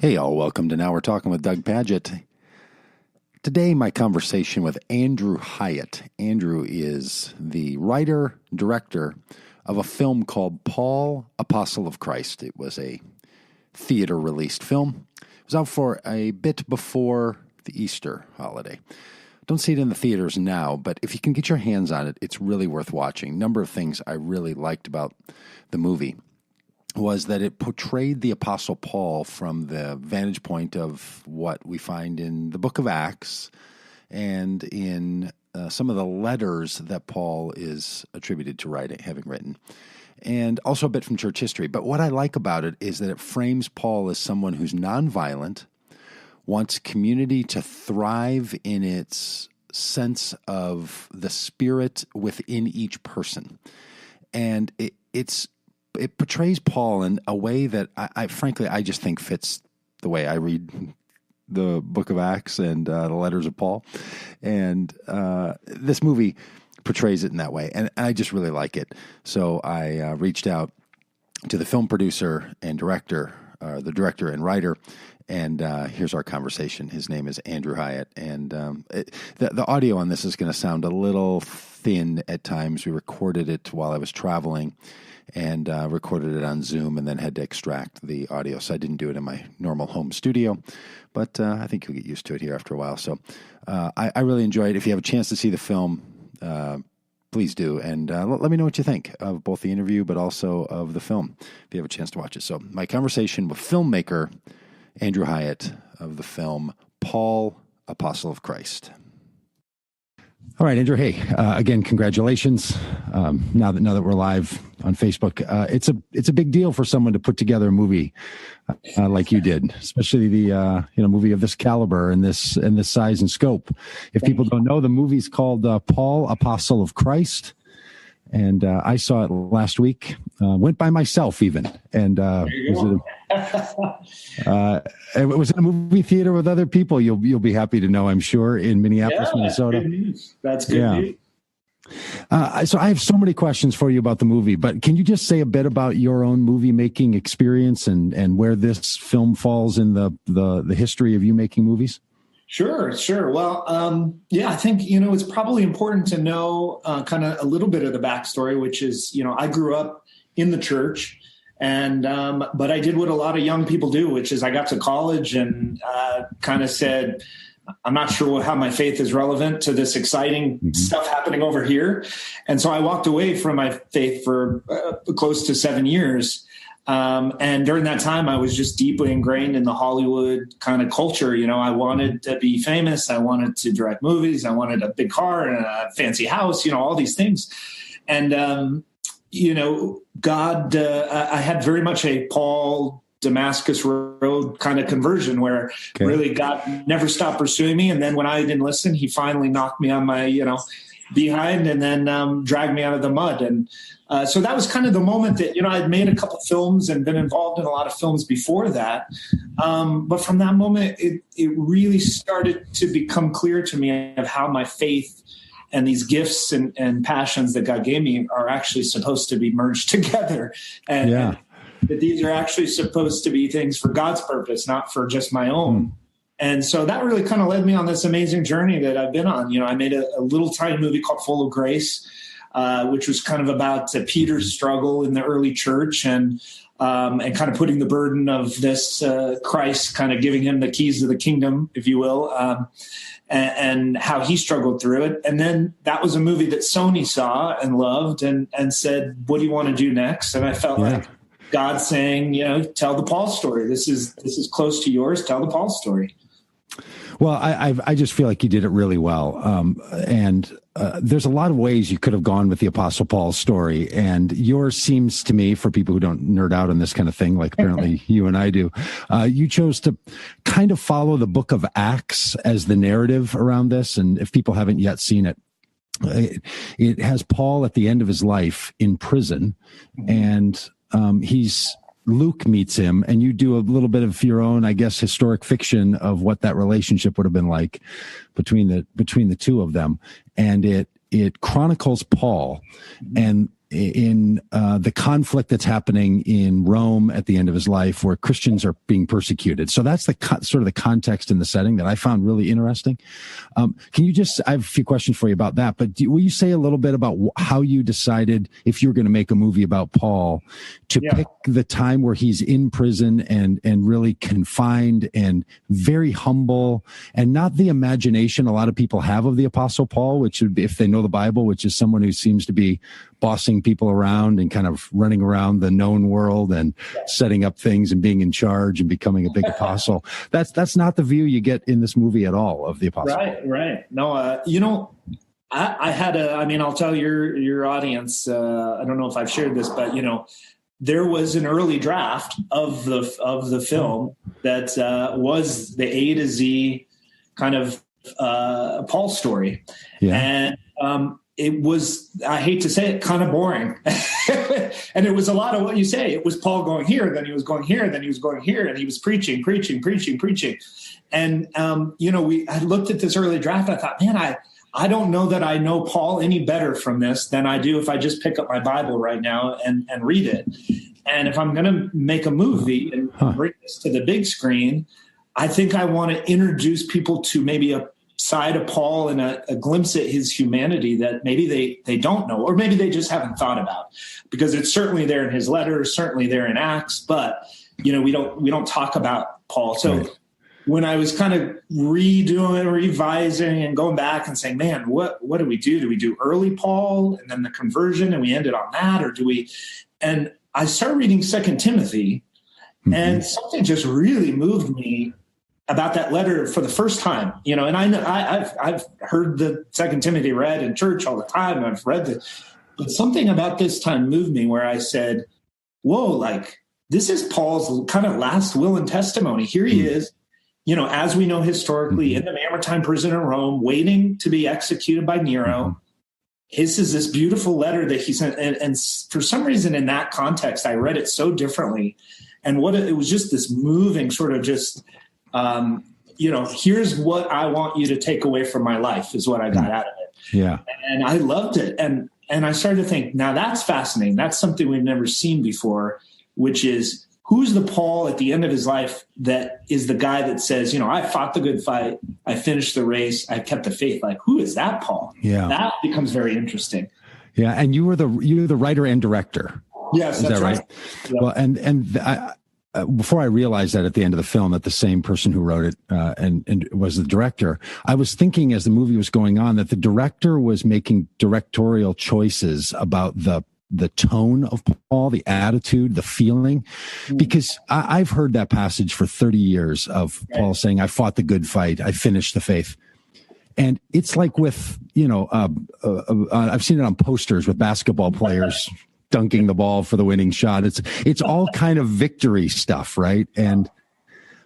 Hey, all. Welcome to Now We're Talking with Doug Pagitt. Today, my conversation with Andrew Hyatt. Andrew is the writer, director of a film called Paul, Apostle of Christ. It was a theater-released film. It was out for a bit before the Easter holiday. Don't see it in the theaters now, but if you can get your hands on it, it's really worth watching. Number of things I really liked about the movie was that it portrayed the Apostle Paul from the vantage point of what we find in the book of Acts and in some of the letters that Paul is attributed to having written, and also a bit from church history. But what I like about it is that it frames Paul as someone who's nonviolent, wants community to thrive in its sense of the spirit within each person. And it portrays Paul in a way that I frankly just think fits the way I read the book of Acts and the letters of Paul. And this movie portrays it in that way. And I just really like it. So I reached out to the film producer and director, the director and writer, and here's our conversation. His name is Andrew Hyatt. And the audio on this is going to sound a little thin at times. We recorded it while I was traveling, and recorded it on Zoom and then had to extract the audio. So I didn't do it in my normal home studio, but I think you'll get used to it here after a while. So I really enjoyed it. If you have a chance to see the film, please do. And let me know what you think of both the interview, but also of the film, if you have a chance to watch it. So my conversation with filmmaker Andrew Hyatt of the film Paul, Apostle of Christ. All right, Andrew. Hey, again, congratulations. Now that we're live on Facebook, it's a big deal for someone to put together a movie like you did, especially the movie of this caliber and this size and scope. If people don't know, the movie's called Paul, Apostle of Christ, and I saw it last week. Went by myself even, and it was in a movie theater with other people. You'll be happy to know, I'm sure, in Minneapolis, Minnesota. Good news. That's good news. So I have so many questions for you about the movie, but can you just say a bit about your own movie making experience and where this film falls in the history of you making movies? Sure. Well, I think, it's probably important to know kind of a little bit of the backstory, which is, I grew up in the church. And, but I did what a lot of young people do, which is I got to college and kind of said, I'm not sure how my faith is relevant to this exciting stuff happening over here. And so I walked away from my faith for close to 7 years. And during that time, I was just deeply ingrained in the Hollywood kind of culture. I wanted to be famous. I wanted to direct movies. I wanted a big car and a fancy house, all these things. And, God, I had very much a Paul Damascus Road kind of conversion where really God never stopped pursuing me. And then when I didn't listen, he finally knocked me on my, behind and then dragged me out of the mud. And so that was kind of the moment that, I'd made a couple films and been involved in a lot of films before that. But from that moment, it really started to become clear to me of how my faith and these gifts and passions that God gave me are actually supposed to be merged together. And that these are actually supposed to be things for God's purpose, not for just my own. And so that really kind of led me on this amazing journey that I've been on. I made a little tiny movie called Full of Grace, which was kind of about Peter's struggle in the early church and kind of putting the burden of this Christ, kind of giving him the keys to the kingdom, if you will, and how he struggled through it. And then that was a movie that Sony saw and loved and said, what do you want to do next? And I felt like God saying, tell the Paul story. This is close to yours. Tell the Paul story. Well, I just feel like you did it really well. And there's a lot of ways you could have gone with the Apostle Paul's story. And yours seems to me, for people who don't nerd out on this kind of thing, like apparently you and I do, you chose to kind of follow the book of Acts as the narrative around this. And if people haven't yet seen it, it has Paul at the end of his life in prison, and Luke meets him, and you do a little bit of your own, I guess, historic fiction of what that relationship would have been like between the two of them. And it chronicles Paul. And the conflict that's happening in Rome at the end of his life, where Christians are being persecuted. So that's the sort of the context and the setting that I found really interesting. Can you I have a few questions for you about that, but will you say a little bit about how you decided, if you were going to make a movie about Paul, to pick the time where he's in prison and really confined and very humble, and not the imagination a lot of people have of the Apostle Paul, which would be, if they know the Bible, which is someone who seems to be bossing people around and kind of running around the known world and setting up things and being in charge and becoming a big apostle. That's not the view you get in this movie at all of the apostle. Right. No, I'll tell your audience, I don't know if I've shared this, but there was an early draft of the film that was the A to Z kind of Paul story. Yeah. And it was, I hate to say it, kind of boring. And it was a lot of what you say. It was Paul going here, then he was going here, then he was going here, and he was preaching. And, I looked at this early draft. I thought, man, I don't know that I know Paul any better from this than I do if I just pick up my Bible right now and read it. And if I'm going to make a movie and bring this to the big screen, I think I want to introduce people to maybe a side of Paul and a glimpse at his humanity that maybe they don't know, or maybe they just haven't thought about, because it's certainly there in his letters, certainly there in Acts, but we don't talk about Paul. So when I was kind of revising and going back and saying, man, what do we do? Do we do early Paul and then the conversion and we ended on that? Or do we, and I started reading 2 Timothy, and something just really moved me about that letter for the first time, and I know I've heard the 2 Timothy read in church all the time. I've read it, but something about this time moved me where I said, whoa, like this is Paul's kind of last will and testimony. Here he is, as we know historically, in the Mamertine prison in Rome, waiting to be executed by Nero. This is this beautiful letter that he sent. And for some reason in that context, I read it so differently. And it was just this moving sort of just, here's what I want you to take away from my life is what I got out of it. Yeah. And I loved it. And I started to think, now that's fascinating. That's something we've never seen before, which is, who's the Paul at the end of his life that is the guy that says, I fought the good fight, I finished the race, I kept the faith. Like, who is that Paul? Yeah. That becomes very interesting. Yeah. And you were the writer and director. Yes, that's right. Yep. Well, and before I realized that at the end of the film, that the same person who wrote it and was the director, I was thinking as the movie was going on that the director was making directorial choices about the tone of Paul, the attitude, the feeling, because I've heard that passage for 30 years of Paul saying, I fought the good fight, I finished the faith. And it's like with, I've seen it on posters with basketball players dunking the ball for the winning shot. It's all kind of victory stuff, right?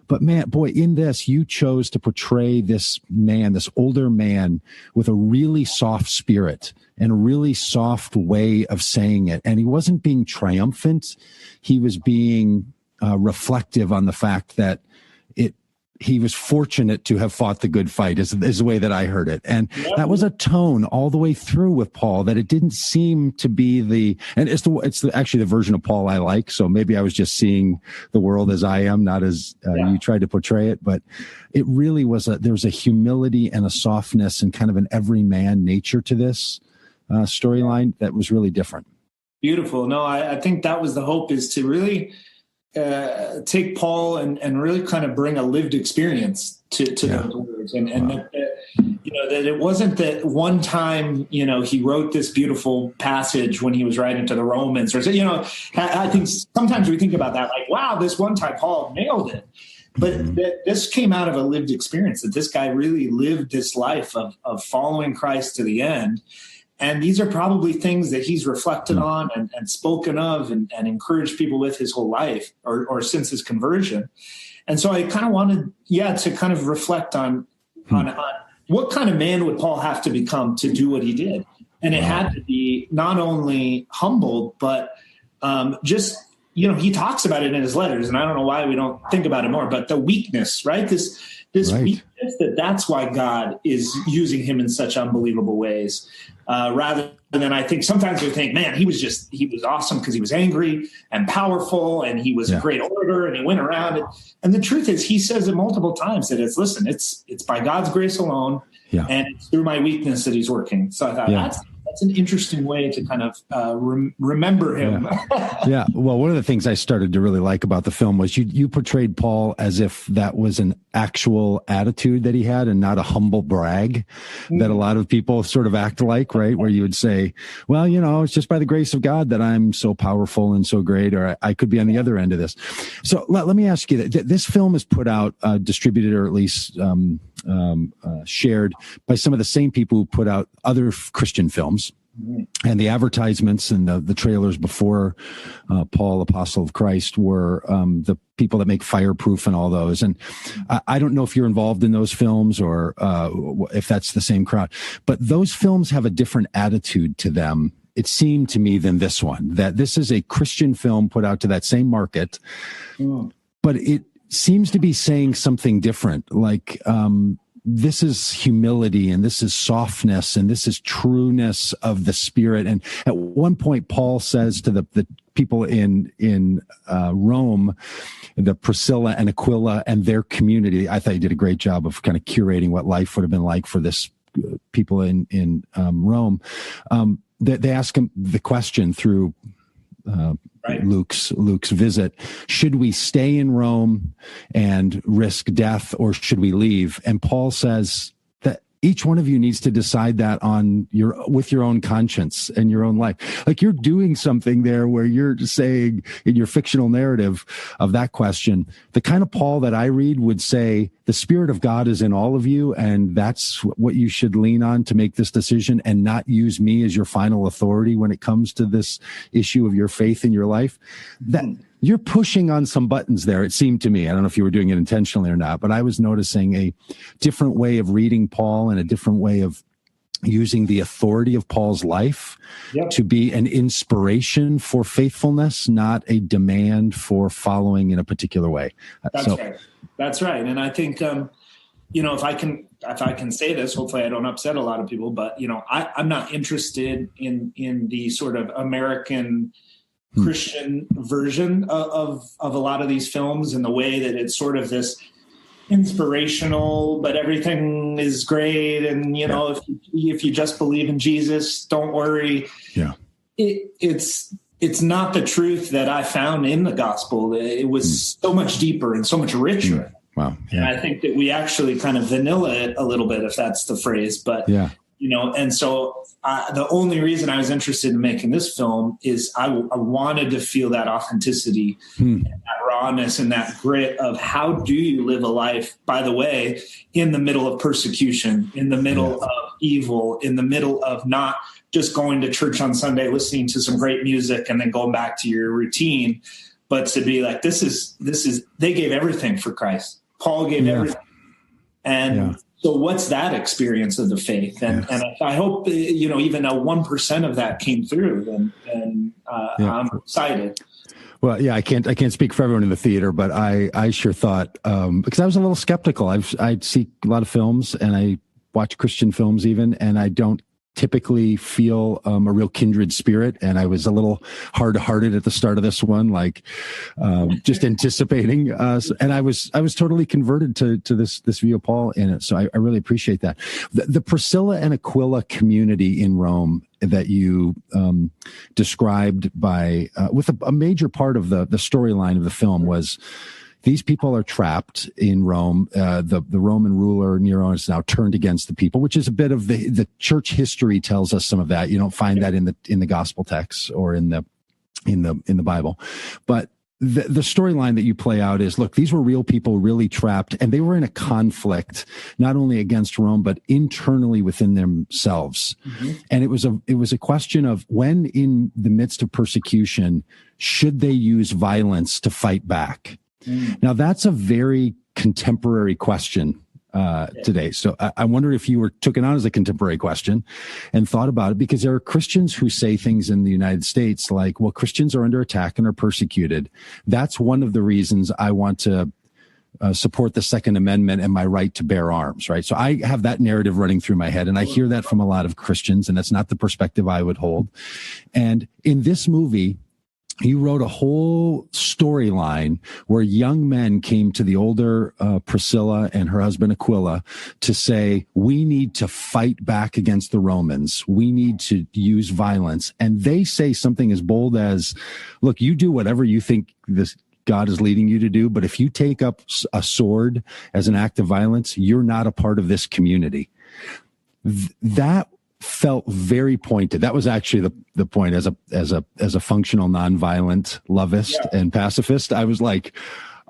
But man, boy, in this, you chose to portray this man, this older man with a really soft spirit and a really soft way of saying it. And he wasn't being triumphant. He was being reflective on the fact that he was fortunate to have fought the good fight is the way that I heard it. And that was a tone all the way through with Paul, that it didn't seem to be it's actually the version of Paul I like. So maybe I was just seeing the world as I am, not as you tried to portray it, but it really was there was a humility and a softness and kind of an everyman nature to this storyline that was really different. Beautiful. No, I think that was the hope, is to really take Paul and really kind of bring a lived experience to those words. And that it wasn't that one time, he wrote this beautiful passage when he was writing to the Romans, or, I think sometimes we think about that, like, wow, this one time Paul nailed it. But this came out of a lived experience, that this guy really lived this life of following Christ to the end. And these are probably things that he's reflected on and spoken of and encouraged people with his whole life or since his conversion. And so I kind of wanted, to kind of reflect on what kind of man would Paul have to become to do what he did. And it had to be not only humbled, but just, he talks about it in his letters, and I don't know why we don't think about it more, but the weakness, right? This right. weakness, that's why God is using him in such unbelievable ways, rather than I think sometimes we think, man, he was awesome because he was angry and powerful, and he was a great orator, and he went around. And the truth is, he says it multiple times that it's by God's grace alone, and it's through my weakness that he's working. So I thought that's an interesting way to kind of remember him. Yeah. Well, one of the things I started to really like about the film was you portrayed Paul as if that was an actual attitude that he had and not a humble brag that a lot of people sort of act like, right? Where you would say, well, it's just by the grace of God that I'm so powerful and so great, or I could be on the other end of this. So let me ask you that this film is put out, distributed, or at least shared by some of the same people who put out other Christian films. And the advertisements and the trailers before Paul, Apostle of Christ, were the people that make Fireproof and all those. And I don't know if you're involved in those films or if that's the same crowd, but those films have a different attitude to them, it seemed to me, than this one. That this is a Christian film put out to that same market, but it seems to be saying something different, like this is humility, and this is softness, and this is trueness of the Spirit. And at one point, Paul says to the people in Rome, the Priscilla and Aquila and their community, I thought you did a great job of kind of curating what life would have been like for this people in Rome. They ask him the question through Luke's visit: should we stay in Rome and risk death, or should we leave? And Paul says that each one of you needs to decide that with your own conscience and your own life. Like, you're doing something there where you're saying in your fictional narrative of that question, the kind of Paul that I read would say, the Spirit of God is in all of you, and that's what you should lean on to make this decision, and not use me as your final authority when it comes to this issue of your faith in your life. That you're pushing on some buttons there, it seemed to me. I don't know if you were doing it intentionally or not, but I was noticing a different way of reading Paul and a different way of using the authority of Paul's life to be an inspiration for faithfulness, not a demand for following in a particular way. That's right. And I think, if I can say this, hopefully I don't upset a lot of people, but, I'm not interested in the sort of American Christian version of a lot of these films, in the way that it's sort of this inspirational, but everything is great. And, if you just believe in Jesus, don't worry. Yeah. It's not the truth that I found in the gospel. It was so much deeper and so much richer. Wow. Yeah. And I think that we actually kind of vanilla it a little bit, if that's the phrase, but and so the only reason I was interested in making this film is I wanted to feel that authenticity, and that rawness, and that grit of how do you live a life, by the way, in the middle of persecution, in the middle of evil, in the middle of not just going to church on Sunday, listening to some great music, and then going back to your routine, but to be like, this is, they gave everything for Christ. Paul gave everything. And so what's that experience of the faith? And I hope, even a 1% of that came through, then I'm excited. Well, I can't speak for everyone in the theater, but I sure thought, because I was a little skeptical. I see a lot of films, and I watch Christian films even, and I don't typically feel a real kindred spirit. And I was a little hard-hearted at the start of this one, like just anticipating. And I was totally converted to this view of Paul in it. So I really appreciate that. The Priscilla and Aquila community in Rome that you described with a major part of the storyline of the film was, these people are trapped in Rome. The Roman ruler Nero is now turned against the people, which is a bit of the church history tells us some of that. You don't find that in the gospel texts or in the Bible, but the storyline that you play out is, look, these were real people, really trapped, and they were in a conflict not only against Rome but internally within themselves. And it was a question of, when in the midst of persecution, should they use violence to fight back? Now, that's a very contemporary question today. So I wonder if you took it on as a contemporary question and thought about it, because there are Christians who say things in the United States like, well, Christians are under attack and are persecuted. That's one of the reasons I want to support the Second Amendment and my right to bear arms, right? So I have that narrative running through my head, and I hear that from a lot of Christians, and that's not the perspective I would hold. And in this movie, you wrote a whole storyline where young men came to the older Priscilla and her husband Aquila to say, we need to fight back against the Romans. We need to use violence. And they say something as bold as, look, you do whatever you think this God is leading you to do, but if you take up a sword as an act of violence, you're not a part of this community. That felt very pointed. That was actually the point as a functional nonviolent lovist and pacifist. I was like,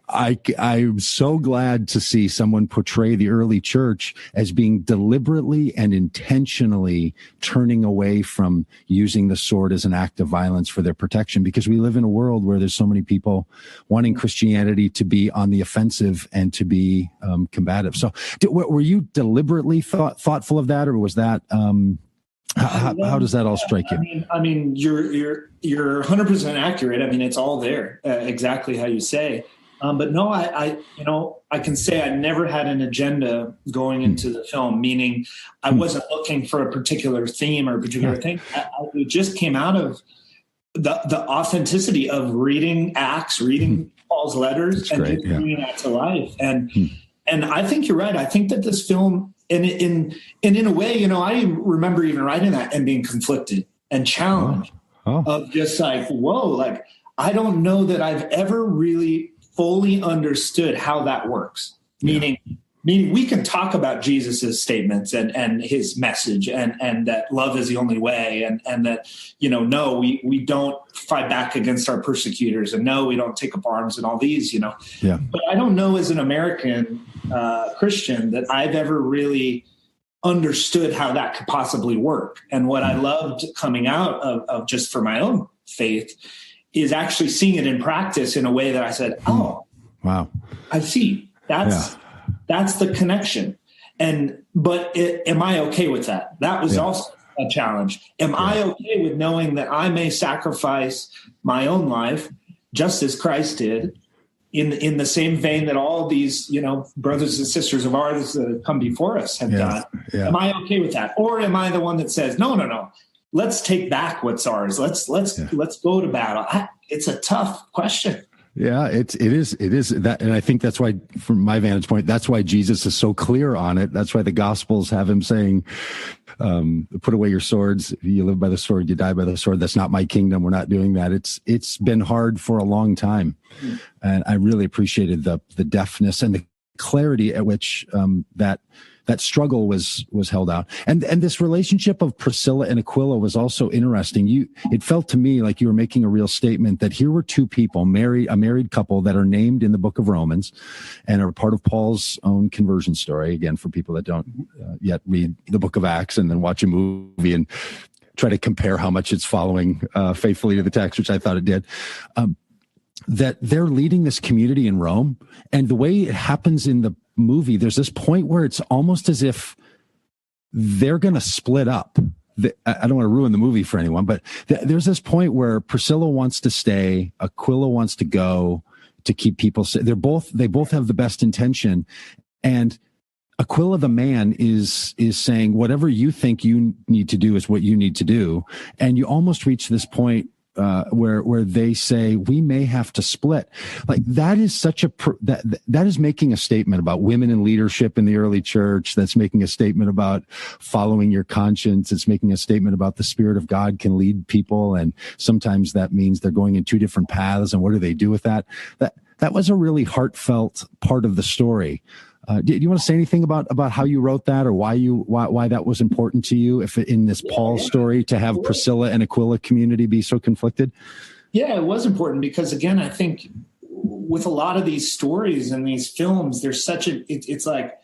I'm so glad to see someone portray the early church as being deliberately and intentionally turning away from using the sword as an act of violence for their protection, because we live in a world where there's so many people wanting Christianity to be on the offensive and to be combative. So were you deliberately thoughtful of that, or was that how does that all strike you? I mean, you're 100% accurate. I mean, it's all there, exactly how you say. But no, I can say I never had an agenda going into the film, meaning I wasn't looking for a particular theme or a particular thing. It just came out of the authenticity of reading Acts, reading Paul's letters, and just bringing that to life. And I think you're right. I think that this film, and in a way, I remember even writing that and being conflicted and challenged of just like, whoa, like, I don't know that I've ever really fully understood how that works. Meaning we can talk about Jesus's statements and his message and that love is the only way. And that, no, we don't fight back against our persecutors, and no, we don't take up arms and all these, but I don't know as an American Christian that I've ever really understood how that could possibly work. And what I loved coming out of just for my own faith is actually seeing it in practice in a way that I said, oh, wow, I see. That's the connection. But am I okay with that? That was also a challenge. Am I okay with knowing that I may sacrifice my own life just as Christ did, in the same vein that all these, brothers and sisters of ours that have come before us have done? Am I okay with that? Or am I the one that says, no, let's take back what's ours. Let's go to battle. It's a tough question. Yeah, it is that. And I think that's why, from my vantage point, that's why Jesus is so clear on it. That's why the Gospels have him saying, put away your swords. If you live by the sword, you die by the sword. That's not my kingdom. We're not doing that. It's been hard for a long time. And I really appreciated the deftness and the clarity at which that struggle was held out. And this relationship of Priscilla and Aquila was also interesting. It felt to me like you were making a real statement that here were two people, a married couple that are named in the book of Romans and are part of Paul's own conversion story. Again, for people that don't yet read the book of Acts and then watch a movie and try to compare how much it's following faithfully to the text, which I thought it did. That they're leading this community in Rome. And the way it happens in the movie, there's this point where it's almost as if they're going to split up. I don't want to ruin the movie for anyone, but there's this point where Priscilla wants to stay, Aquila wants to go to keep people safe. They both have the best intention. And Aquila, the man, is saying, whatever you think you need to do is what you need to do. And you almost reach this point where they say we may have to split. Like that is such that is making a statement about women in leadership in the early church. That's making a statement about following your conscience. It's making a statement about the Spirit of God can lead people, and sometimes that means they're going in two different paths. And what do they do with that? That was a really heartfelt part of the story. Do you want to say anything about how you wrote that, or why that was important to you, if in this Paul story, to have Priscilla and Aquila community be so conflicted? Yeah, it was important because, again, I think with a lot of these stories and these films, there's it's like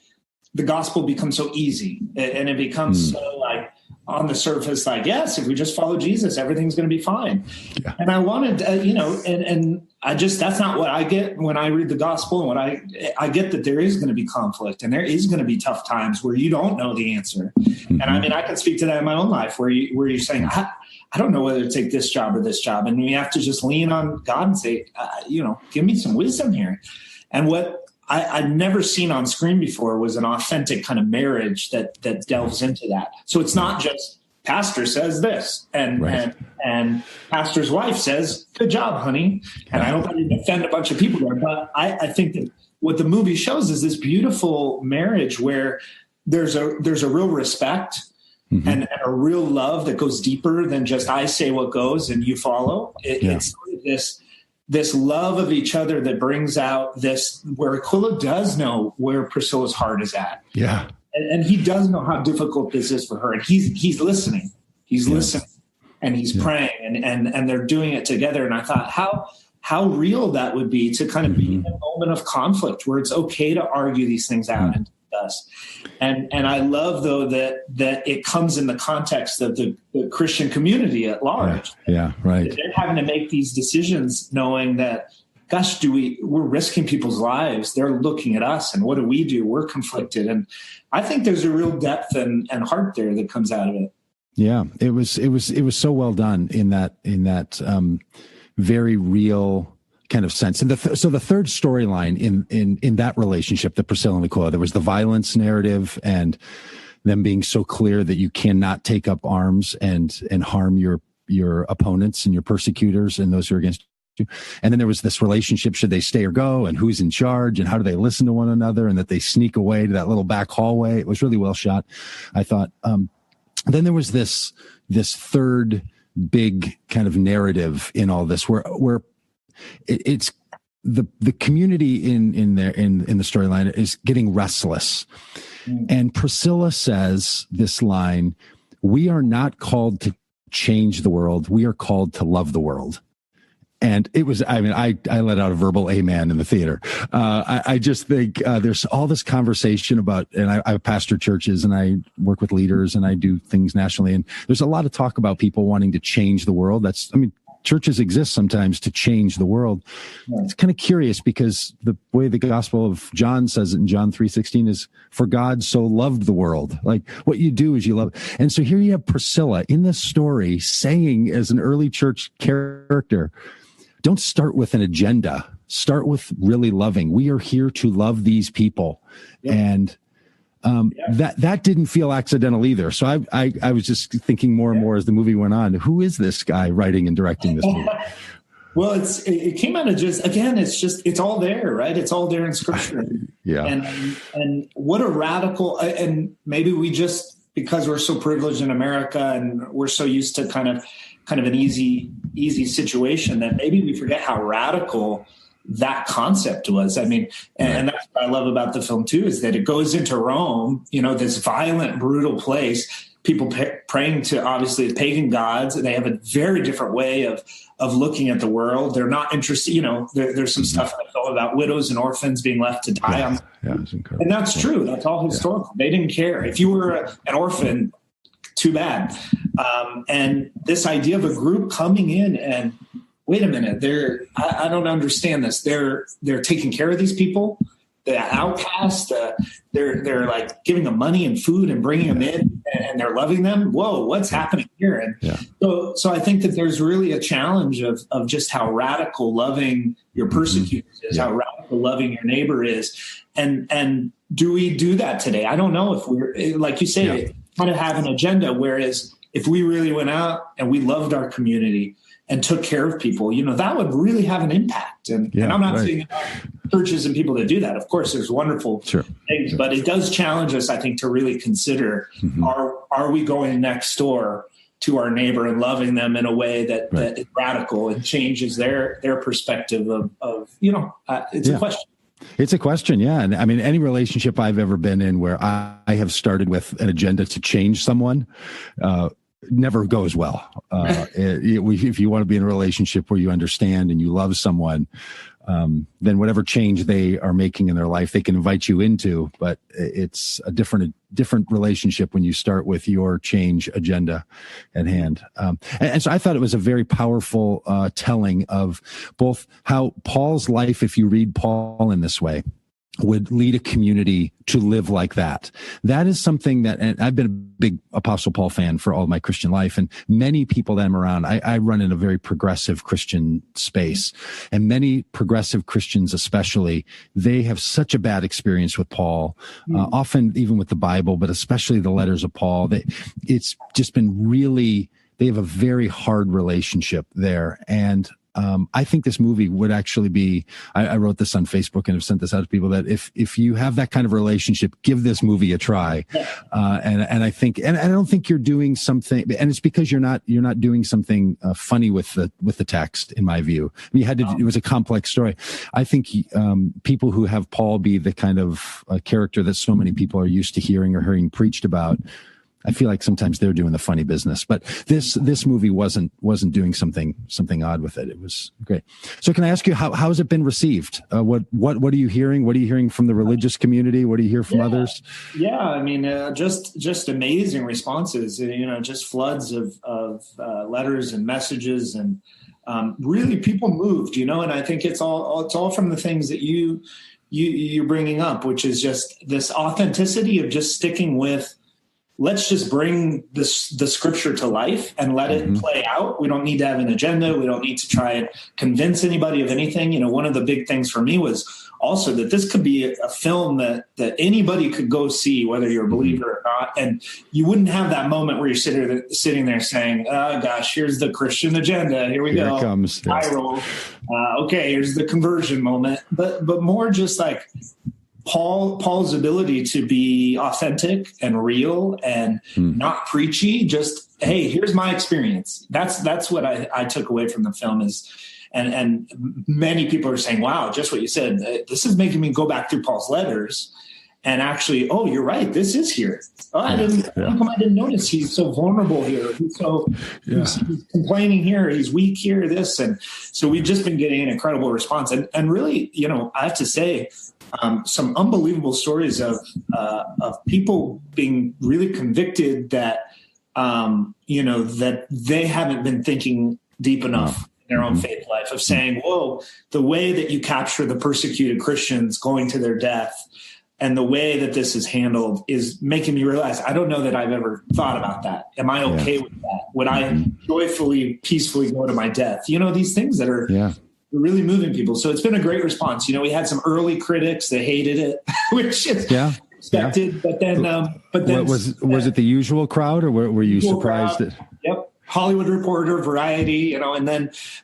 the gospel becomes so easy, and it becomes so like, on the surface, like, yes, if we just follow Jesus, everything's going to be fine. Yeah. And I wanted, and I just, that's not what I get when I read the gospel. And what I get that there is going to be conflict and there is going to be tough times where you don't know the answer. Mm-hmm. And I mean, I can speak to that in my own life where you're saying, I don't know whether to take this job or this job. And we have to just lean on God and say, give me some wisdom here. And what I'd never seen on screen before was an authentic kind of marriage that delves into that. So it's not just pastor says this and pastor's wife says, good job, honey. And I don't want to offend a bunch of people there, but I think that what the movie shows is this beautiful marriage where there's a real respect mm-hmm. and a real love that goes deeper than just I say what goes and you follow. It's this love of each other that brings out this, where Aquila does know where Priscilla's heart is at. Yeah. And he does know how difficult this is for her. And he's listening. He's listening and he's praying and they're doing it together. And I thought how real that would be to kind of be in a moment of conflict where it's okay to argue these things out and discuss. And I love, though, that it comes in the context of the Christian community at large. Yeah, right. They're having to make these decisions knowing that, gosh, we're risking people's lives. They're looking at us, and what do we do? We're conflicted. And I think there's a real depth and heart there that comes out of it. Yeah, it was so well done in that very real kind of sense. And so the third storyline in that relationship, the Priscilla and Aquila, there was the violence narrative and them being so clear that you cannot take up arms and harm your opponents and your persecutors and those who are against you. And then there was this relationship, should they stay or go, and who's in charge and how do they listen to one another, and that they sneak away to that little back hallway. It was really well shot, I thought. Then there was this third big kind of narrative in all this where it's the community in the storyline is getting restless. And Priscilla says this line, "We are not called to change the world. We are called to love the world." And it was, I let out a verbal amen in the theater. I just think there's all this conversation about, and I pastor churches and I work with leaders and I do things nationally. And there's a lot of talk about people wanting to change the world. Churches exist sometimes to change the world. It's kind of curious because the way the Gospel of John says it in John 3:16 is, for God so loved the world. Like, what you do is you love. And so here you have Priscilla in this story saying, as an early church character, don't start with an agenda. Start with really loving. We are here to love these people. Yep. And that didn't feel accidental either. So I was just thinking more and more as the movie went on, who is this guy writing and directing this movie? Well, it came out of it's all there, right? It's all there in Scripture. Yeah. And what a radical, and maybe we just, because we're so privileged in America and we're so used to kind of an easy situation, that maybe we forget how radical that concept was. And that's what I love about the film too, is that it goes into Rome, this violent, brutal place, people praying to obviously the pagan gods. They have a very different way of looking at the world. They're not interested, there's some stuff in the film about widows and orphans being left to die. It's incredible. And that's true. That's all historical. They didn't care. If you were an orphan, too bad. And this idea of a group coming in and, wait a minute, I don't understand this. They're taking care of these people, the outcasts. They're like giving them money and food and bringing them in, and they're loving them. Whoa, what's happening here? And so I think that there's really a challenge of just how radical loving your persecutors is, how radical loving your neighbor is, and do we do that today? I don't know if we're, like you say, kind of have an agenda. Whereas if we really went out and we loved our community and took care of people, that would really have an impact. And I'm not saying churches and people that do that. Of course, there's wonderful things, but it does challenge us, I think, to really consider, are we going next door to our neighbor and loving them in a way that is radical and changes their perspective of it's a question. It's a question, yeah. And any relationship I've ever been in where I have started with an agenda to change someone never goes well. If you want to be in a relationship where you understand and you love someone, then whatever change they are making in their life, they can invite you into, but it's a different relationship when you start with your change agenda at hand. And so I thought it was a very powerful telling of both how Paul's life, if you read Paul in this way, would lead a community to live like that. That is something that, and I've been a big Apostle Paul fan for all my Christian life, and many people that I'm around, I run in a very progressive Christian space, and many progressive Christians especially, they have such a bad experience with Paul, often even with the Bible, but especially the letters of Paul. It's just been really, they have a very hard relationship there. And I think this movie would actually be, I wrote this on Facebook and have sent this out to people, that if you have that kind of relationship, give this movie a try. And I think, and I don't think you're doing something, and it's because you're not doing something funny with the text, in my view. I mean, it was a complex story. I think people who have Paul be the kind of character that so many people are used to hearing or hearing preached about, I feel like sometimes they're doing the funny business, but this movie wasn't doing something odd with it. It was great. So can I ask you, how has it been received? What are you hearing? What are you hearing from the religious community? What do you hear from others? Yeah. I mean, just amazing responses, just floods of letters and messages, and really people moved, and I think it's all from the things that you're bringing up, which is just this authenticity of just sticking with, let's just bring the scripture to life and let it play out. We don't need to have an agenda. We don't need to try and convince anybody of anything. One of the big things for me was also that this could be a film that anybody could go see, whether you're a believer or not. And you wouldn't have that moment where you're sitting there saying, oh gosh, here's the Christian agenda. Here we go. Here it comes. Yes. I roll. Okay, here's the conversion moment. But more just like Paul's ability to be authentic and real and not preachy, just, hey, here's my experience. That's what I took away from the film is, and many people are saying, wow, just what you said, this is making me go back through Paul's letters and actually, oh, you're right, this is here. Oh, how come I didn't notice he's so vulnerable here? He's complaining here, he's weak here, this. And so we've just been getting an incredible response. And really, I have to say, some unbelievable stories of people being really convicted that, that they haven't been thinking deep enough in their own faith life, of saying, whoa, the way that you capture the persecuted Christians going to their death and the way that this is handled is making me realize, I don't know that I've ever thought about that. Am I okay with that? Would I joyfully, peacefully go to my death? These things that are really moving people. So it's been a great response. We had some early critics that hated it, which is expected. But then was it the usual crowd, or were you surprised? Yep. Hollywood Reporter, Variety,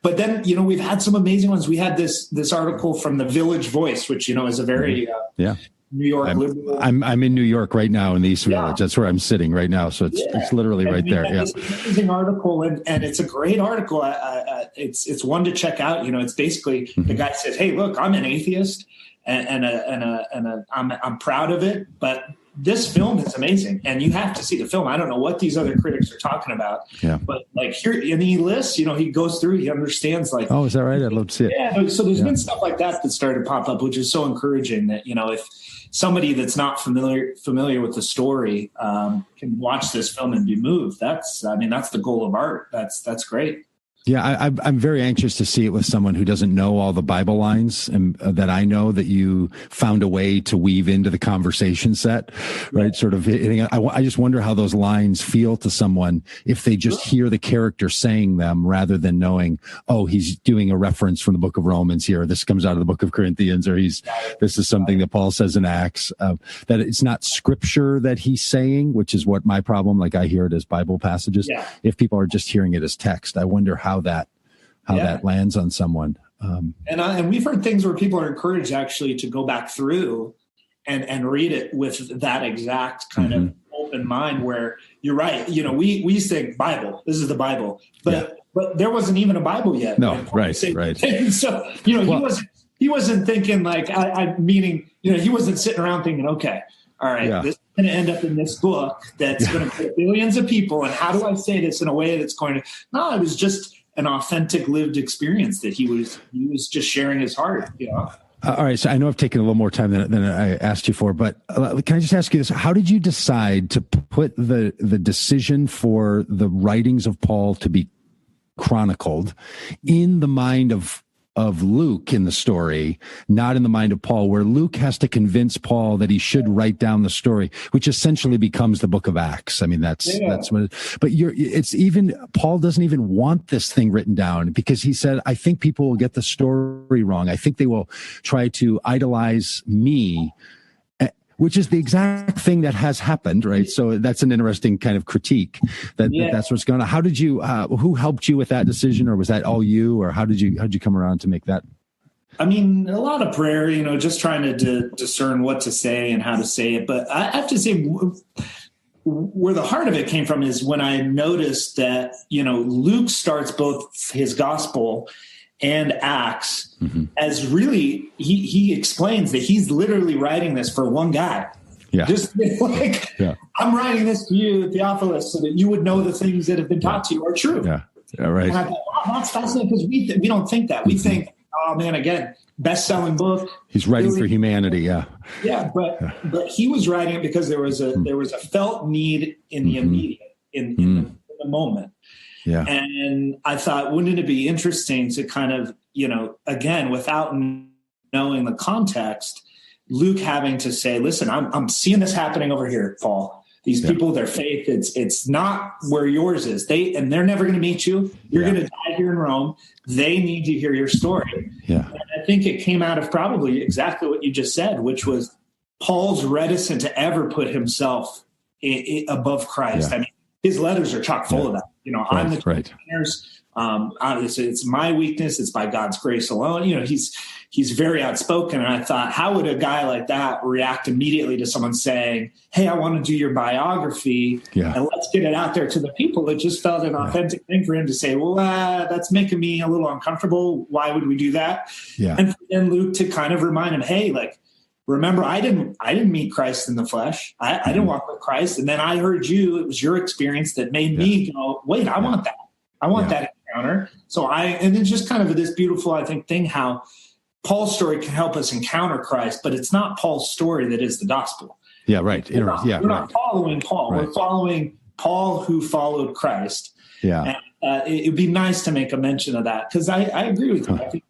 but then we've had some amazing ones. We had this article from the Village Voice, which is a very New York liberal. I'm in New York right now in the East Village. That's where I'm sitting right now. So it's literally right there. Yeah, it's an amazing article, and it's a great article. It's one to check out. It's basically the guy says, "Hey, look, I'm an atheist, and I'm proud of it, but this film is amazing, and you have to see the film. I don't know what these other critics are talking about, but like here, and he lists, he goes through, he understands, like, oh, is that right? I'd love to see it. Yeah, so there's been stuff like that started to pop up, which is so encouraging that if somebody that's not familiar with the story can watch this film and be moved. That's the goal of art. That's great. Yeah, I'm very anxious to see it with someone who doesn't know all the Bible lines, and that I know that you found a way to weave into the conversation set, right? Sort of hitting. I just wonder how those lines feel to someone if they just hear the character saying them rather than knowing, oh, he's doing a reference from the book of Romans here, or this comes out of the book of Corinthians, or this is something that Paul says in Acts, that it's not scripture that he's saying, which is what my problem, like I hear it as Bible passages. Yeah. If people are just hearing it as text, I wonder how that lands on someone. And we've heard things where people are encouraged actually to go back through and read it with that exact kind of open mind, where you're right. We say Bible, this is the Bible, but there wasn't even a Bible yet. No, right. So, he wasn't thinking like, meaning, he wasn't sitting around thinking, okay, all right, this is going to end up in this book that's going to put billions of people, and how do I say this in a way that's going to, no, it was just an authentic lived experience that he was just sharing his heart, All right. So I know I've taken a little more time than I asked you for, but can I just ask you this? How did you decide to put the decision for the writings of Paul to be chronicled in the mind of Luke in the story, not in the mind of Paul, where Luke has to convince Paul that he should write down the story, which essentially becomes the book of Acts. I mean, that's what but Paul doesn't even want this thing written down because he said, I think people will get the story wrong. I think they will try to idolize me, which is the exact thing that has happened, right? So that's an interesting kind of critique that's what's going on. How did you, who helped you with that decision, or was that all you, or how'd you come around to make that? I mean, a lot of prayer, just trying to discern what to say and how to say it. But I have to say where the heart of it came from is when I noticed that, Luke starts both his gospel and Acts as really, he explains that he's literally writing this for one guy. Yeah. Just I'm writing this to you, Theophilus, so that you would know the things that have been taught to you are true. Yeah. All right. And I thought, wow, that's fascinating because we don't think that. We think, oh man, again, best-selling book. He's writing for humanity. Yeah. Yeah. But he was writing it because there was a felt need in the immediate, in the moment. Yeah. And I thought, wouldn't it be interesting to kind of, again, without knowing the context, Luke having to say, listen, I'm seeing this happening over here, Paul. These people, their faith, it's not where yours is. They're never going to meet you. You're going to die here in Rome. They need to hear your story. Yeah. And I think it came out of probably exactly what you just said, which was Paul's reticent to ever put himself above Christ. Yeah. I mean, his letters are chock full of that. I'm the sinners. It's my weakness. It's by God's grace alone. He's very outspoken. And I thought, how would a guy like that react immediately to someone saying, hey, I want to do your biography and let's get it out there to the people? It just felt an authentic thing for him to say, well, that's making me a little uncomfortable. Why would we do that? Yeah. And then Luke to kind of remind him, hey, remember, I didn't meet Christ in the flesh. I didn't walk with Christ. And then I heard you. It was your experience that made me go, wait, I want that. I want that encounter. And it's just kind of this beautiful, I think, thing how Paul's story can help us encounter Christ, but it's not Paul's story that is the gospel. Yeah, right. We're not following Paul. Right. We're following Paul who followed Christ. Yeah. And it would be nice to make a mention of that because I agree with you. I think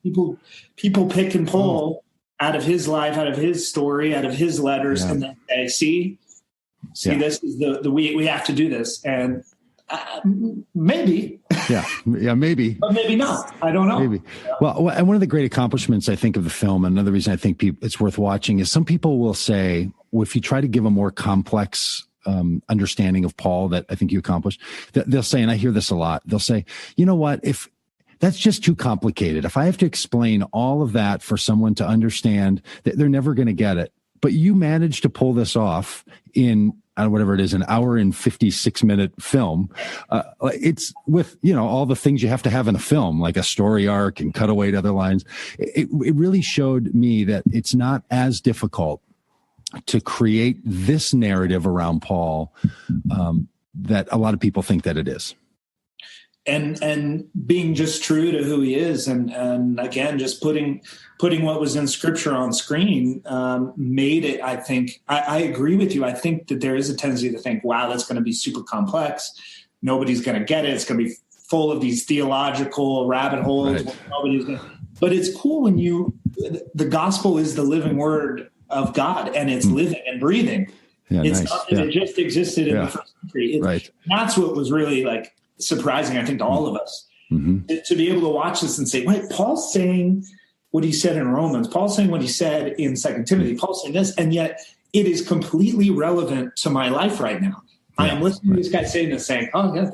people pick and pull out of his life, out of his story, out of his letters, and then say, see, this is the we have to do this. And maybe. Maybe. But maybe not. I don't know. Maybe. Well, and one of the great accomplishments, I think, of the film, and another reason I think it's worth watching is some people will say, well, if you try to give a more complex understanding of Paul that I think you accomplished, they'll say, and I hear this a lot, they'll say, you know what, if that's just too complicated. If I have to explain all of that for someone to understand, they're never going to get it. But you managed to pull this off in whatever it is, an hour and 56-minute film. It's with, all the things you have to have in a film, like a story arc and cutaway to other lines. It really showed me that it's not as difficult to create this narrative around Paul that a lot of people think that it is. And being just true to who he is, and again, just putting what was in Scripture on screen made it. I think I agree with you. I think that there is a tendency to think, "Wow, that's going to be super complex. Nobody's going to get it. It's going to be full of these theological rabbit holes." Right. But it's cool when the gospel is the living word of God, and it's living and breathing. Yeah, it's not that it just existed in the first century. That's what was really surprising, I think, to all of us, to be able to watch this and say, wait, Paul's saying what he said in Romans, Paul's saying what he said in 2 Timothy, Paul's saying this, and yet it is completely relevant to my life right now. I am listening to this guy saying this, saying, oh, yeah,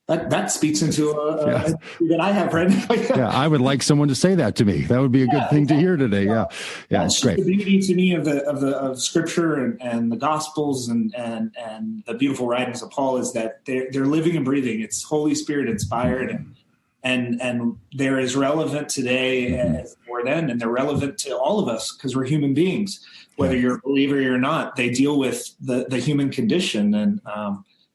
that speaks into that I have right now. I would like someone to say that to me. That would be a good thing to hear today. It's great. The beauty to me of Scripture and the Gospels and the beautiful writings of Paul is that they're living and breathing. It's Holy Spirit inspired and they're as relevant today as they were then, and they're relevant to all of us because we're human beings. Whether you're a believer or not, they deal with the human condition, and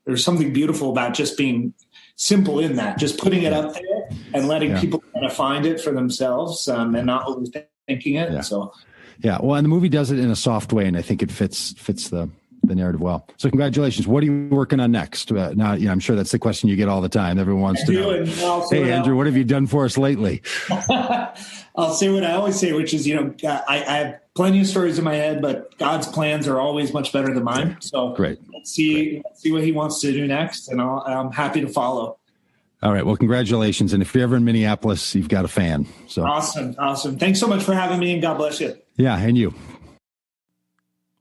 there's something beautiful about just being simple in that, just putting it up there and letting people kind of find it for themselves and not overthinking it. Yeah. So, yeah. Well, and the movie does it in a soft way, and I think it fits the narrative well. So congratulations. What are you working on next? Now, I'm sure that's the question you get all the time. Everyone wants to know. Hey, Andrew, what have you done for us lately? I'll say what I always say, which is, I have plenty of stories in my head, but God's plans are always much better than mine. So great. Let's see what he wants to do next, and I'm happy to follow. All right. Well, congratulations. And if you're ever in Minneapolis, you've got a fan. So Awesome. Thanks so much for having me, and God bless you. Yeah. And you.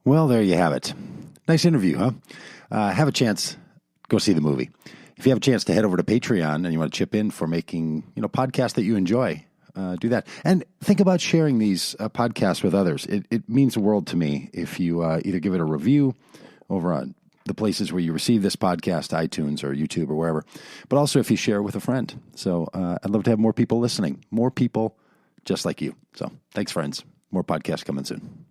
Well, there you have it. Nice interview, huh? Have a chance, go see the movie. If you have a chance to head over to Patreon and you want to chip in for making, podcasts that you enjoy, do that. And think about sharing these podcasts with others. It means the world to me if you either give it a review over on the places where you receive this podcast, iTunes or YouTube or wherever, but also if you share it with a friend. So I'd love to have more people listening, more people just like you. So thanks, friends. More podcasts coming soon.